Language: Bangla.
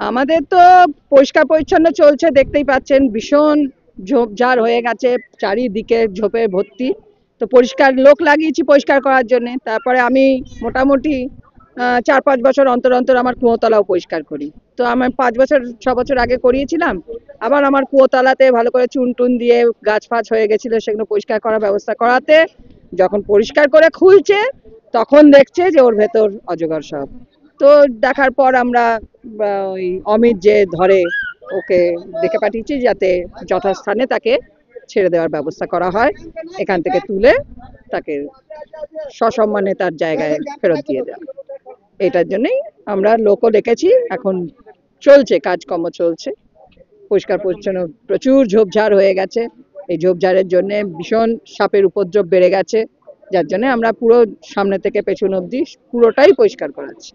আমাদের তো পরিষ্কার পরিচ্ছন্ন চলছে, দেখতেই পাচ্ছেন ভীষণ ঝোপঝাড় হয়ে গেছে, চারিদিকে ঝোপে ভর্তি। তো পরিষ্কার লোক লাগিয়েছি পরিষ্কার করার জন্য। তারপরে আমি মোটামুটি 4-5 বছর অন্তর অন্তর আমার কুয়োতলাও পরিষ্কার করি। তো আমার 5-6 বছর আগে করিয়েছিলাম, আবার আমার কুয়োতলাতে ভালো করে চুন টুন দিয়ে গাছ ফাছ হয়ে গেছিল, সেগুলো পরিষ্কার করার ব্যবস্থা করাতে যখন পরিষ্কার করে খুলছে তখন দেখছে যে ওর ভেতর অজগর সাপ। তো দেখার পর আমরা ওই অমিত যে ধরে ওকে ডেকে পাঠিয়েছি যাতে যথাস্থানে তাকে ছেড়ে দেওয়ার ব্যবস্থা করা হয়, এখান থেকে তুলে তাকে সসম্মানে তার জায়গায় ফেরত দিয়ে দেওয়া। এটার জন্যই আমরা লোকও ডেকেছি, এখন চলছে, কাজকর্ম চলছে, পরিষ্কার পরিচ্ছন্ন। প্রচুর ঝোপঝাড় হয়ে গেছে, এই ঝোপঝাড়ের জন্য ভীষণ সাপের উপদ্রব বেড়ে গেছে, যার জন্য আমরা পুরো সামনে থেকে পেছন অবধি পুরোটাই পরিষ্কার করাচ্ছি।